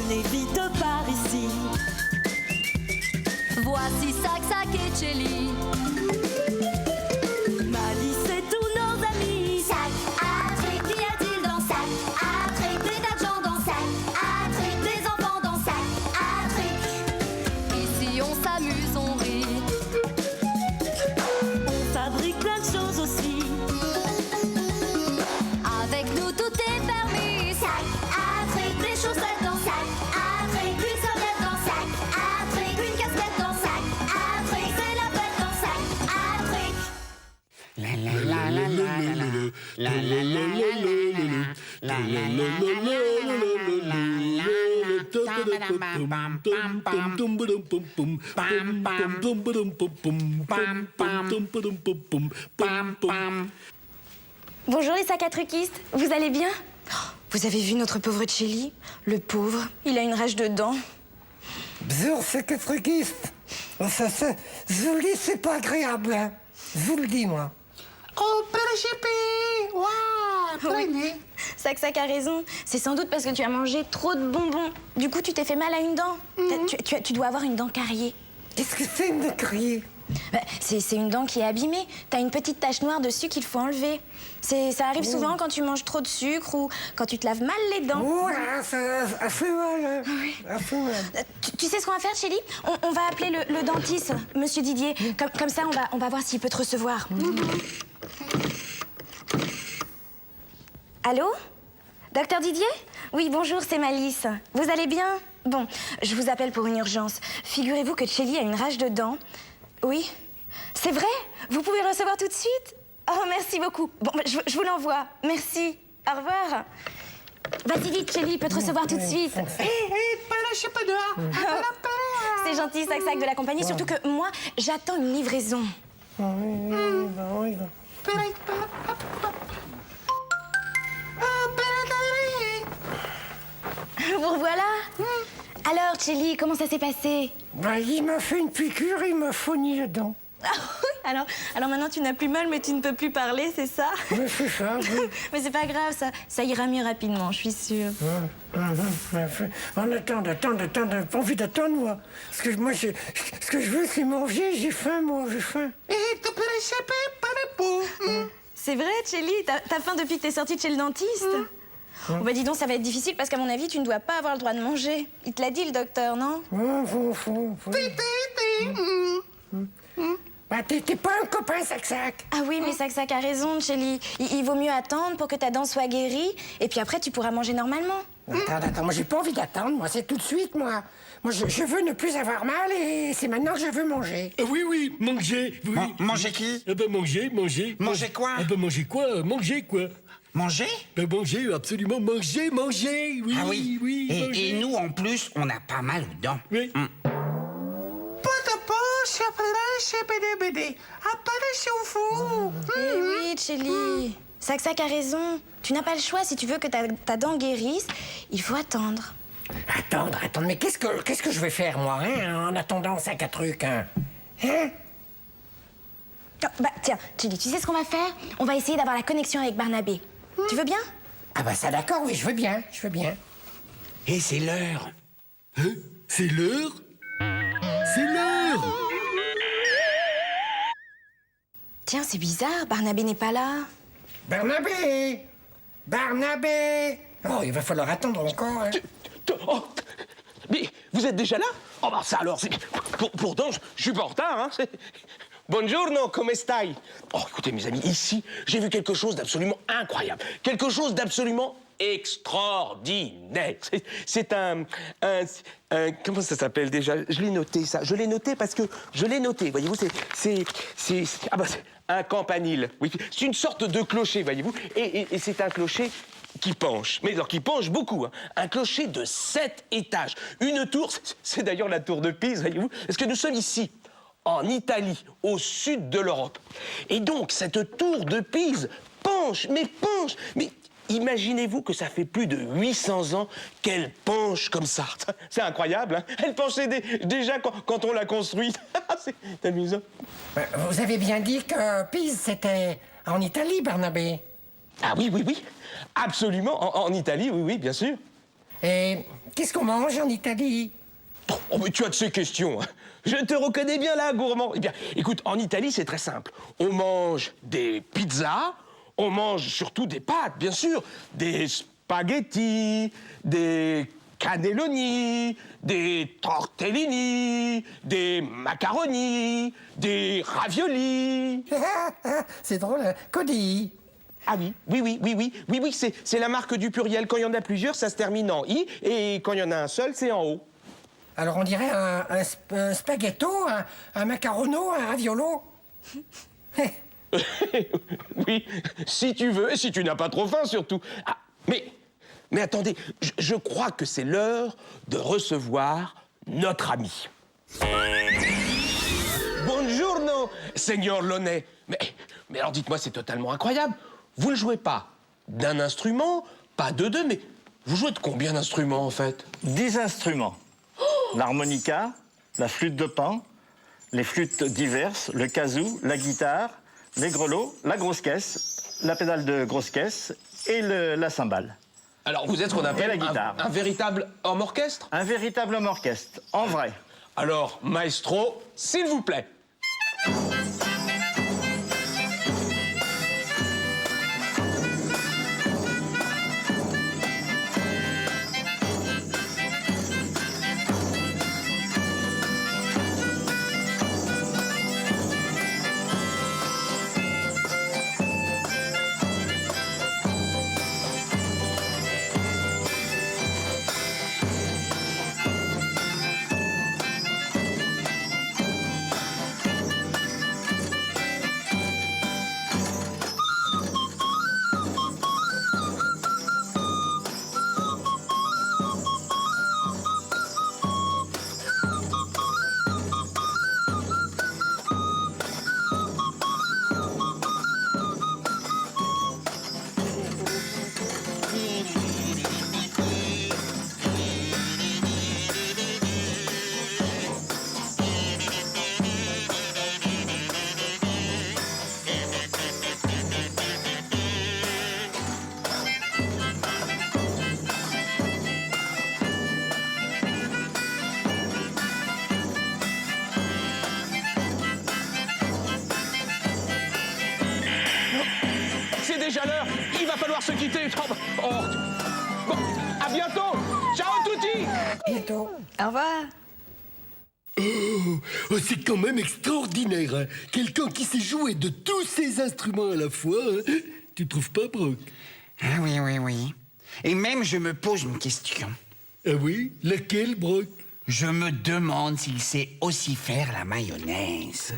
venez vite par ici. Voici Sac Sac et Chélie. Malice et tous nos amis. Sac à truc, qu'y a-t-il dans Sac à truc? Des tas de gens dans Sac à truc, des enfants dans Sac à truc. Ici on s'amuse, on rit. On fabrique plein de choses aussi. Avec nous tout est permis. Sac à truc, des chaussettes dans Sac à truc, une serviette dans Sac à truc, une casquette dans Sac à truc, c'est la fête dans Sac à truc. La la la la la la la la la Bonjour les sacs à truquistes, vous allez bien? Vous avez vu notre pauvre Chélie? Le pauvre, il a une rage de dents. Bzur, c'est que truquiste. Je vous le dis, c'est pas agréable. Hein. Je vous le dis, moi. Oh, PGP! Waouh! Prenez! Sac a raison, c'est sans doute parce que tu as mangé trop de bonbons. Du coup, tu t'es fait mal à une dent. Tu dois avoir une dent carriée. Qu'est-ce que c'est de crier? C'est une dent qui est abîmée. T'as une petite tache noire dessus qu'il faut enlever. Ça arrive souvent quand tu manges trop de sucre ou quand tu te laves mal les dents. Voilà, ça fait mal. Hein. Oui. Ça fait mal. Tu sais ce qu'on va faire, Chélie? On va appeler le dentiste, Monsieur Didier. Comme ça, on va voir s'il peut te recevoir. Allô? Docteur Didier? Oui, bonjour, c'est Malice. Vous allez bien? Bon, je vous appelle pour une urgence. Figurez-vous que Chélie a une rage de dents. Oui? C'est vrai? Vous pouvez le recevoir tout de suite? Oh, merci beaucoup. Bon, je vous l'envoie. Merci. Au revoir. Vas-y vite, Chélie, il peut te recevoir tout de suite. Pas lâchez pas dehors! C'est gentil, Sac de la compagnie. Surtout que moi, j'attends une livraison. Oui. Vous revoilà? Alors, Chélie, comment ça s'est passé? Ben, il m'a fait une piqûre, il m'a fogné la dent. Alors maintenant, tu n'as plus mal, mais tu ne peux plus parler, c'est ça? Mais c'est ça, oui. Mais c'est pas grave, ça ira mieux rapidement, je suis sûre. On attend, pas envie d'attendre, moi. Parce que moi, ce que je veux, c'est manger. J'ai faim, moi, j'ai faim. C'est vrai, Chélie, t'as faim depuis que t'es sortie de chez le dentiste? Oh, bah dis donc, ça va être difficile parce qu'à mon avis, tu ne dois pas avoir le droit de manger. Il te l'a dit, le docteur, non? Faut. Bah, t'es pas un copain, Sac. Ah oui, mais Sac a raison, Chélie. Il vaut mieux attendre pour que ta dent soit guérie, et puis après, tu pourras manger normalement. Attends, moi, j'ai pas envie d'attendre, moi, c'est tout de suite, moi. Moi, je veux ne plus avoir mal, et c'est maintenant que je veux manger. Oui, manger. Oui. Manger qui? Manger. Manger quoi? Manger quoi? Manger quoi? Manger? Manger, absolument. Manger, oui. Ah oui? Manger. Et nous, en plus, on a pas mal aux dents. Oui. Eh oui, Chélie. Sac a raison. Tu n'as pas le choix. Si tu veux que ta dent guérisse, il faut attendre. Attendre, mais qu'est-ce que je vais faire, moi, hein, en attendant Sac à truc, hein? Hein? Oh, bah tiens, Chélie, tu sais ce qu'on va faire? On va essayer d'avoir la connexion avec Barnabé. Tu veux bien? Ah bah ça, d'accord, oui, je veux bien. Et c'est l'heure. Hein? C'est l'heure? C'est l'heure! Tiens, c'est bizarre, Barnabé n'est pas là. Barnabé! Oh, il va falloir attendre encore, hein. Oh, mais vous êtes déjà là? Oh bah ça alors, pourtant je suis pas en retard, hein. Buongiorno, come stai? Oh, écoutez mes amis, ici, j'ai vu quelque chose d'absolument incroyable. Quelque chose d'absolument extraordinaire. C'est un... Comment ça s'appelle déjà? Je l'ai noté, ça. Je l'ai noté parce que... Je l'ai noté, voyez-vous, c'est un campanile. Oui, c'est une sorte de clocher, voyez-vous. Et c'est un clocher qui penche. Mais alors, qui penche beaucoup, hein. Un clocher de 7 étages. Une tour, c'est d'ailleurs la tour de Pise, voyez-vous. Parce que nous sommes ici, en Italie, au sud de l'Europe. Et donc, cette tour de Pise penche. Mais imaginez-vous que ça fait plus de 800 ans qu'elle penche comme ça. C'est incroyable, hein. Elle penchait déjà quand on l'a construite. C'est amusant. Vous avez bien dit que Pise, c'était en Italie, Barnabé. Ah oui. Absolument, en Italie, oui, bien sûr. Et Qu'est-ce qu'on mange en Italie? Oh, mais tu as de ces questions. Hein. Je te reconnais bien là, gourmand. Eh bien, écoute, en Italie, c'est très simple. On mange des pizzas, on mange surtout des pâtes, bien sûr, des spaghettis, des cannelloni, des tortellini, des macaronis, des raviolis. C'est drôle, hein? Cody. Ah oui, c'est la marque du pluriel. Quand il y en a plusieurs, ça se termine en i, et quand il y en a un seul, c'est en o. Alors on dirait un spaghetto, un macarono, un raviolo. Oui, si tu veux, et si tu n'as pas trop faim surtout. Ah, mais attendez, je crois que c'est l'heure de recevoir notre ami. Buongiorno, signor Launay. Mais alors dites-moi, c'est totalement incroyable. Vous ne jouez pas d'un instrument, pas de deux, mais vous jouez de combien d'instruments en fait? 10 instruments. L'harmonica, la flûte de pan, les flûtes diverses, le kazoo, la guitare, les grelots, la grosse caisse, la pédale de grosse caisse et la cymbale. Alors vous êtes ce qu'on appelle la guitare. un véritable homme orchestre? Un véritable homme orchestre, en vrai. Alors, maestro, s'il vous plaît. C'est déjà l'heure, il va falloir se quitter. Oh. Bon, à bientôt. Ciao tutti. Bientôt. Au revoir. Oh, c'est quand même extraordinaire, hein. Quelqu'un qui sait jouer de tous ces instruments à la fois, hein. Tu trouves pas, Brock? Ah oui. Et même je me pose une question. Ah oui? Laquelle, Brock? Je me demande s'il sait aussi faire la mayonnaise.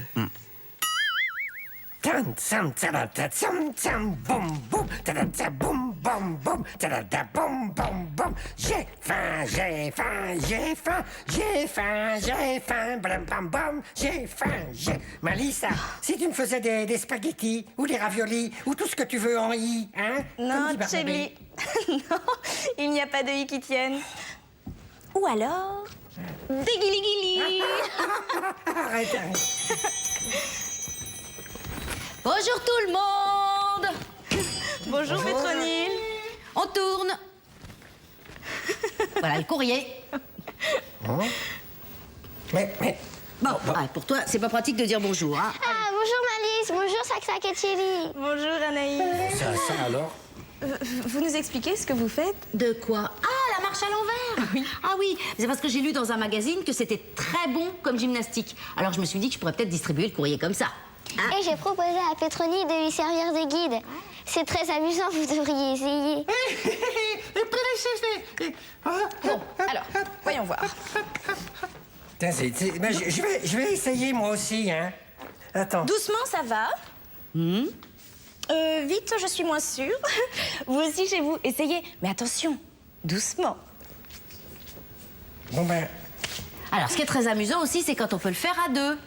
Tam tsam tadada tsam tsam boum boum tadada boum boum boum tadada boum boum boum. J'ai faim, j'ai faim, j'ai faim, j'ai faim, j'ai faim, blam bam bam, j'ai faim, j'ai. Malissa, si tu me faisais des spaghettis ou des raviolis ou tout ce que tu veux en i, hein? Non, Comme dit Barnabé. Chelly. Non, il n'y a pas de i qui tienne. Ou alors, des guili-guili. Arrête. Bonjour tout le monde. Bonjour, Pétronille. On tourne. Voilà le courrier. Mais. Bon, pour toi, c'est pas pratique de dire bonjour, hein. Ah, bonjour Malice, bonjour Sac et Chéri. Bonjour, Anaïs. Ça alors? Vous nous expliquez ce que vous faites? De quoi? Ah, la marche à l'envers. Oui. Ah oui, c'est parce que j'ai lu dans un magazine que c'était très bon comme gymnastique. Alors je me suis dit que je pourrais peut-être distribuer le courrier comme ça. Et j'ai proposé à Pétronie de lui servir de guide. C'est très amusant, vous devriez essayer. Bon, alors, voyons voir. Tiens, ben, je vais essayer moi aussi, hein. Attends. Doucement, ça va. Vite, je suis moins sûre. Vous aussi, chez vous, essayez. Mais attention, doucement. Bon ben. Alors, ce qui est très amusant aussi, c'est quand on peut le faire à deux.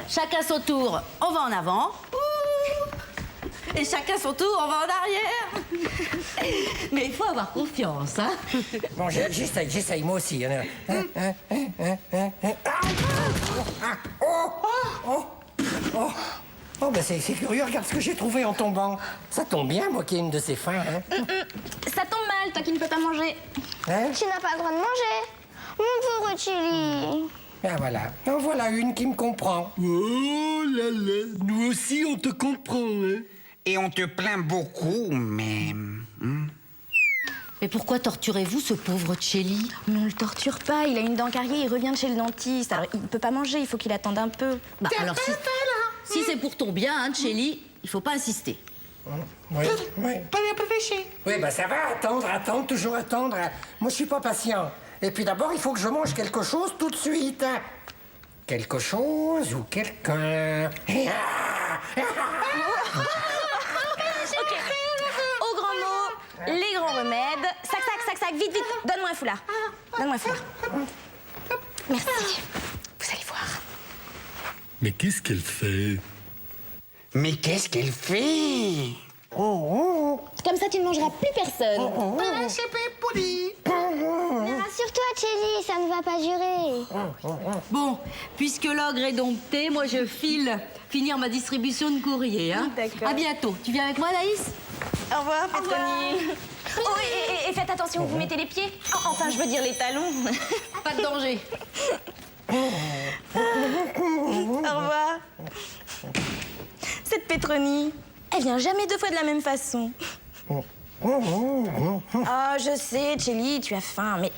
Chacun son tour, on va en avant. Et chacun son tour, on va en arrière. Mais il faut avoir confiance, hein. Bon, j'essaye moi aussi. Hein. Oh, ben c'est curieux, regarde ce que j'ai trouvé en tombant. Ça tombe bien, moi qui ai une de ces fins. Hein. Ça tombe mal. mal, toi qui ne peux pas manger. Hein? Tu n'as pas le droit de manger. Mon pauvre Chili. Ah voilà, en voilà une qui me comprend. Oh là là, nous aussi on te comprend, hein. Et on te plaint beaucoup, même. Mais pourquoi torturez-vous ce pauvre Chelly? Mais on le torture pas, il a une dent cariée, il revient de chez le dentiste. Alors il ne peut pas manger, il faut qu'il attende un peu. Bah alors si c'est pour ton bien, hein, Chelly, il faut pas insister. Oui, oui. Oui, bah ça va, attendre, toujours attendre. Moi, je suis pas patient. Et puis d'abord, il faut que je mange quelque chose tout de suite. Quelque chose ou quelqu'un. Au grand mot, les grands remèdes. Sac, sac, sac, sac, vite, vite. Donne-moi un foulard. Donne-moi un foulard. Merci. Vous allez voir. Mais qu'est-ce qu'elle fait? Mais qu'est-ce qu'elle fait? Comme ça, tu ne mangeras plus personne. Rassure-toi, Chelly, ça ne va pas durer. Bon, puisque l'ogre est dompté, moi je file finir ma distribution de courrier. Hein. D'accord. À bientôt. Tu viens avec moi, Naïs? Au revoir, Petroni. Oh, et faites attention, vous mettez les pieds. Oh, enfin, je veux dire les talons. Pas de danger. Au revoir. Cette Petroni, elle vient jamais deux fois de la même façon. Ah, je sais, Chelly, tu as faim, mais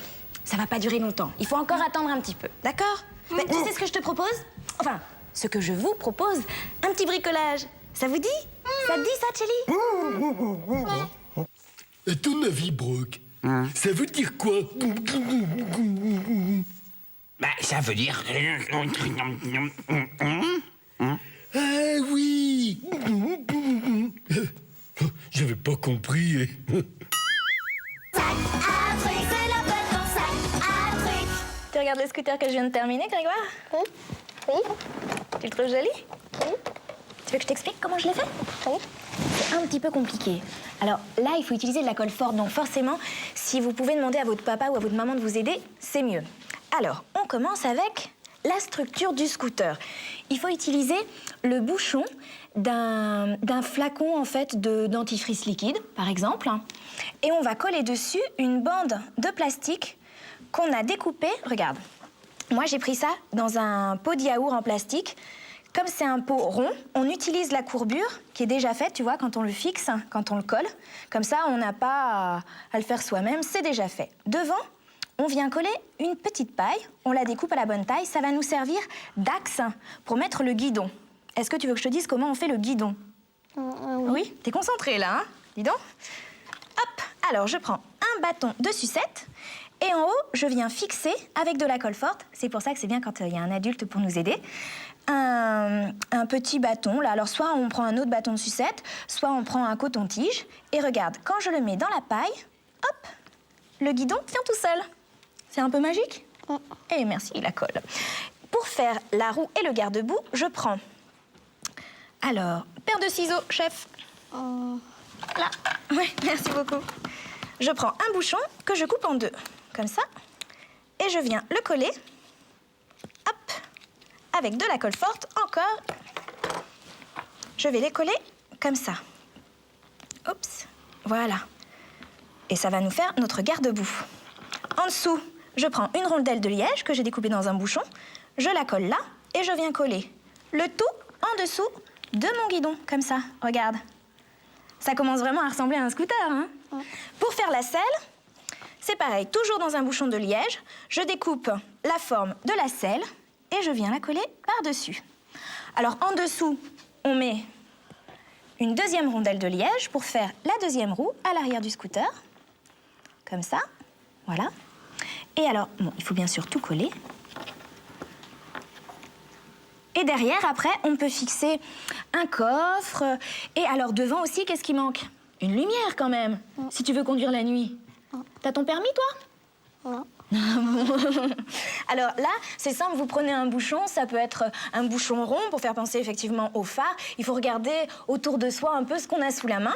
ça va pas durer longtemps. Il faut encore attendre un petit peu, d'accord? Mais tu sais ce que je te propose? Enfin, ce que je vous propose, un petit bricolage. Ça vous dit? Ça te dit ça, Chelly? À ton avis, Brooke, ça veut dire quoi? Bah, ça veut dire... Ah oui. J'avais pas compris. Sac à trucs, c'est la fête dans sac à trucs. Tu regardes le scooter que je viens de terminer, Grégoire? Oui. Oui. Tu le trouves joli? Oui. Tu veux que je t'explique comment je l'ai fait? Oui. C'est un petit peu compliqué. Alors là, il faut utiliser de la colle forte, donc forcément, si vous pouvez demander à votre papa ou à votre maman de vous aider, c'est mieux. Alors, on commence avec la structure du scooter. Il faut utiliser le bouchon d'un flacon en fait de dentifrice liquide, par exemple, et on va coller dessus une bande de plastique qu'on a découpée. Regarde, moi j'ai pris ça dans un pot de yaourt en plastique. Comme c'est un pot rond, on utilise la courbure qui est déjà faite, tu vois, quand on le fixe, quand on le colle. Comme ça, on n'a pas à le faire soi-même, c'est déjà fait. Devant, on vient coller une petite paille, on la découpe à la bonne taille, ça va nous servir d'axe pour mettre le guidon. Est-ce que tu veux que je te dise comment on fait le guidon? Oui, t'es concentré là, hein? Dis donc. Hop, alors je prends un bâton de sucette et en haut, je viens fixer avec de la colle forte. C'est pour ça que c'est bien quand il y a un adulte pour nous aider. Un petit bâton, là. Alors soit on prend un autre bâton de sucette, soit on prend un coton-tige. Et regarde, quand je le mets dans la paille, hop, le guidon vient tout seul. C'est un peu magique? Et merci, la colle. Pour faire la roue et le garde-boue, je prends... Alors, paire de ciseaux, chef. Là. Oui, merci beaucoup. Je prends un bouchon que je coupe en deux, comme ça. Et je viens le coller. Hop. Avec de la colle forte, encore. Je vais les coller comme ça. Oups. Voilà. Et ça va nous faire notre garde-boue. En dessous, je prends une rondelle de liège que j'ai découpée dans un bouchon. Je la colle là et je viens coller le tout en dessous de mon guidon, comme ça. Regarde. Ça commence vraiment à ressembler à un scooter, hein? Pour faire la selle, c'est pareil. Toujours dans un bouchon de liège, je découpe la forme de la selle et je viens la coller par-dessus. Alors, en dessous, on met une deuxième rondelle de liège pour faire la deuxième roue à l'arrière du scooter. Comme ça. Voilà. Et alors, bon, il faut bien sûr tout coller. Et derrière, après, on peut fixer un coffre. Et alors, devant aussi, qu'est-ce qui manque? Une lumière, quand même, si tu veux conduire la nuit. T'as ton permis, toi? Non. Alors là, c'est simple, vous prenez un bouchon, ça peut être un bouchon rond pour faire penser effectivement au phare. Il faut regarder autour de soi un peu ce qu'on a sous la main.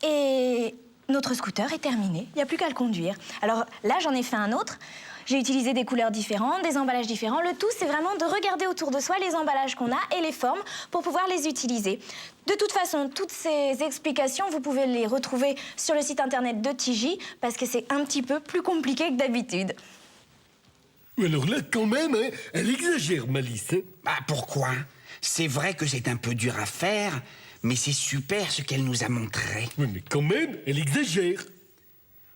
Et notre scooter est terminé, il n'y a plus qu'à le conduire. Alors là, j'en ai fait un autre. J'ai utilisé des couleurs différentes, des emballages différents. Le tout, c'est vraiment de regarder autour de soi les emballages qu'on a et les formes pour pouvoir les utiliser. De toute façon, toutes ces explications, vous pouvez les retrouver sur le site internet de TJ parce que c'est un petit peu plus compliqué que d'habitude. Alors là, quand même, hein, elle exagère, Malice. Hein. Bah pourquoi? C'est vrai que c'est un peu dur à faire, mais c'est super ce qu'elle nous a montré. Oui, mais quand même, elle exagère.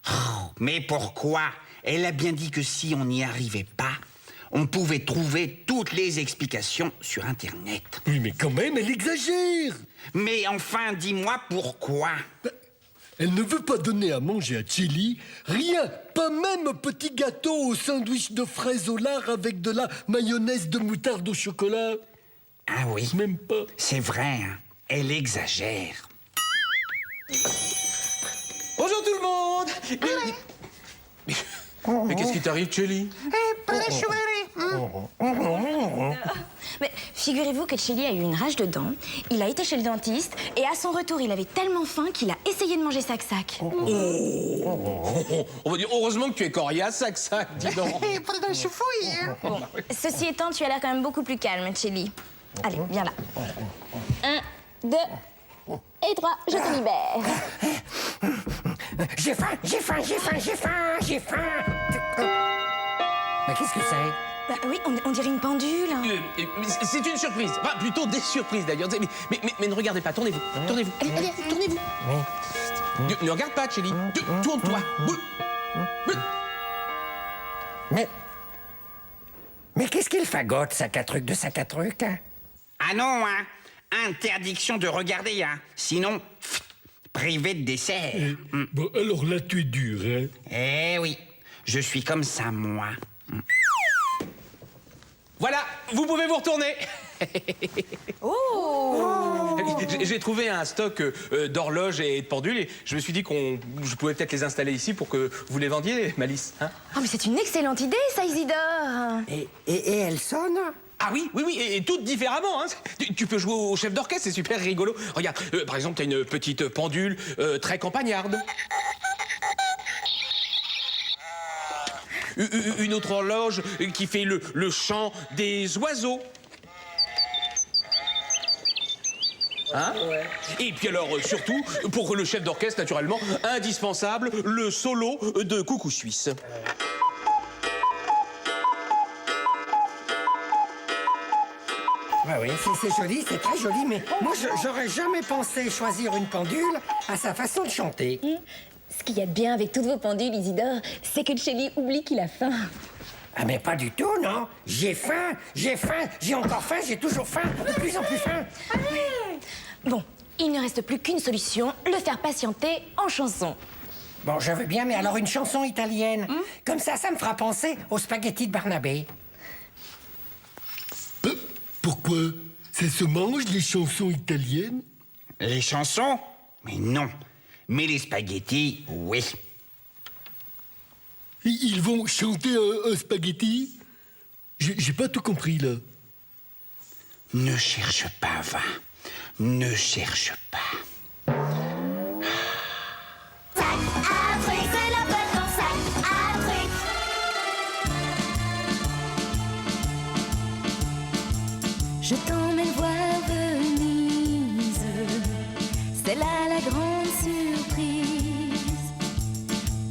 Oh, mais pourquoi? Elle a bien dit que si on n'y arrivait pas, on pouvait trouver toutes les explications sur Internet. Oui, mais quand même, elle exagère. Mais enfin, dis-moi pourquoi? Elle ne veut pas donner à manger à Chélie, rien, pas même un petit gâteau au sandwich de fraises au lard avec de la mayonnaise de moutarde au chocolat. Ah oui, Même pas. c'est vrai, hein. Elle exagère. Bonjour tout le monde. Mais qu'est-ce qui t'arrive, Chélie? Mais figurez-vous que Chélie a eu une rage de dents, il a été chez le dentiste, et à son retour, il avait tellement faim qu'il a essayé de manger sac-sac. On va dire heureusement que tu es coriace, sac, dis donc. Bon, ceci étant, tu as l'air quand même beaucoup plus calme, Chélie. Allez, viens là. 1, 2 et 3, je te libère. J'ai faim, j'ai faim, j'ai faim, j'ai faim, j'ai faim. Mais qu'est-ce que c'est? Bah oui, on dirait une pendule. C'est une surprise. Enfin, plutôt des surprises d'ailleurs. Mais ne regardez pas, tournez-vous. Tournez-vous. Allez, tournez-vous. Ne regarde pas, Chélie. Tourne-toi. Mais qu'est-ce qu'il fagote, sac à truc de sac à truc, hein? Ah non, hein. Interdiction de regarder, hein. Sinon, privé de dessert. Bon, alors là, tu es dur, hein. Eh oui, je suis comme ça, moi. Voilà, vous pouvez vous retourner. J'ai trouvé un stock d'horloges et de pendules et je me suis dit je pouvais peut-être les installer ici pour que vous les vendiez, Malice. Hein? Oh, mais c'est une excellente idée, ça, Isidore. Et elle sonne? Ah oui, et toutes différemment. Hein. Tu peux jouer au chef d'orchestre, c'est super rigolo. Regarde, par exemple, t'as une petite pendule très campagnarde. Une autre horloge qui fait le chant des oiseaux. Hein? Et puis alors, surtout, pour le chef d'orchestre, naturellement, indispensable, le solo de Coucou Suisse. Oui, c'est joli, c'est très joli, mais moi, j'aurais jamais pensé choisir une pendule à sa façon de chanter. Ce qu'il y a de bien avec toutes vos pendules, Isidore, c'est que Chélie oublie qu'il a faim. Ah, mais pas du tout, non. J'ai faim, j'ai encore faim, j'ai toujours faim, de plus en plus faim. Bon, il ne reste plus qu'une solution, le faire patienter en chanson. Bon, je veux bien, mais alors une chanson italienne. Comme ça me fera penser aux spaghettis de Barnabé. Pourquoi? Ça se mange, les chansons italiennes? Les chansons? Mais non. Mais les spaghettis, oui. Ils vont chanter un spaghetti? J'ai pas tout compris, là. Ne cherche pas, va. Ne cherche pas. Sac à truc, c'est la fête dans sac à truc. Je t'emmène voir Venise, c'est là la grande surprise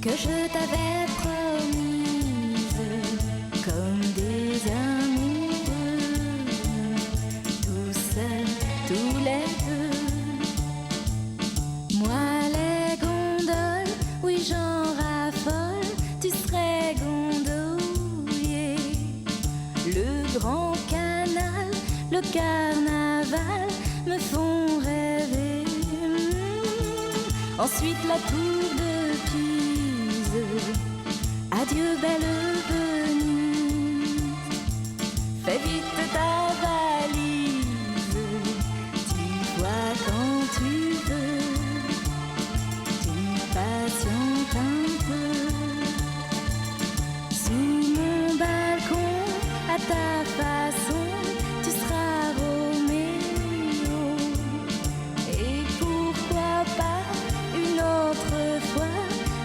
que je t'avais promise, comme des amoureux, tout seuls, tous les deux. Moi les gondoles, oui j'en raffole, tu serais gondolier. Le grand canal, le carnaval me font rêver. Ensuite la tour de Pise, adieu belle Venise. Fais vite ta valise, tu vois quand tu veux, tu patientes un peu. Sous mon balcon, à ta façon, tu seras Roméo. Et pourquoi pas une autre fois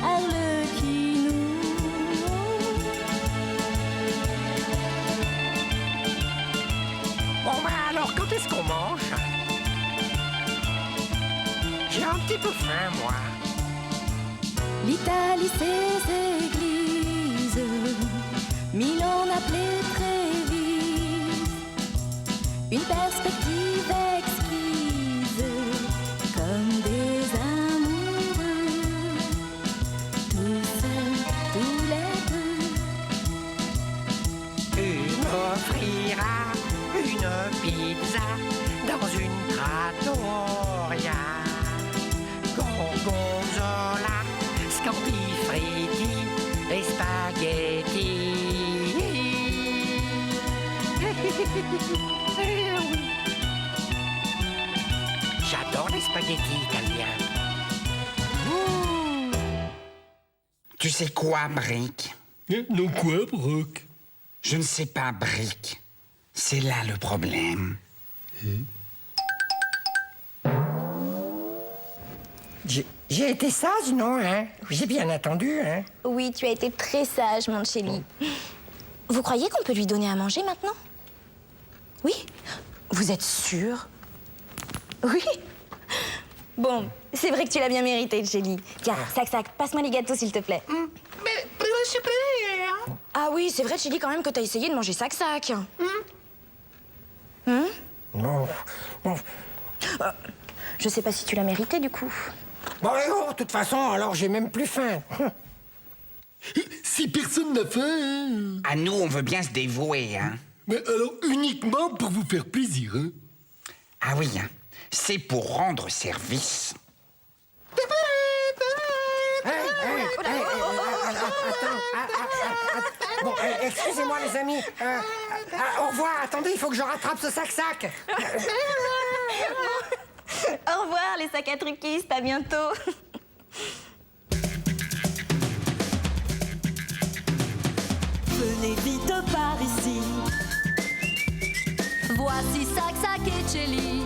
Arlequino. petit peu faim, moi. L'Italie, ses églises, Milan appelé Trévise, une perspective exquise, comme des amoureux, tout seuls, tous les deux. Il m'offrira une pizza dans une trattoria. Gorgonzola, scampi fritti et spaghetti. J'adore les spaghettis italiens. Tu sais quoi, Brick? Non quoi, Brock? Je ne sais pas, Brick. C'est là le problème. J'ai été sage, non, hein? J'ai bien attendu, hein? Oui, tu as été très sage, mon Chéli. Vous croyez qu'on peut lui donner à manger maintenant? Oui? Vous êtes sûr? Oui? Bon, c'est vrai que tu l'as bien mérité, Chéli. Tiens, sac, passe-moi les gâteaux, s'il te plaît. Mais super! Ah oui, c'est vrai, Chéli, quand même, que t'as essayé de manger sac. Non. Je sais pas si tu l'as mérité, du coup. Bon, de toute façon, alors j'ai même plus faim. Si personne n'a faim, hein. À nous, on veut bien se dévouer, hein? Mais alors uniquement pour vous faire plaisir, hein. Ah oui, hein? C'est pour rendre service. Bon, excusez-moi, les amis. Au revoir, attendez, il faut que je rattrape ce sac-sac. Au revoir, les sacs à truquistes, à bientôt. Venez vite par ici. Voici Sac Sac et Chélie.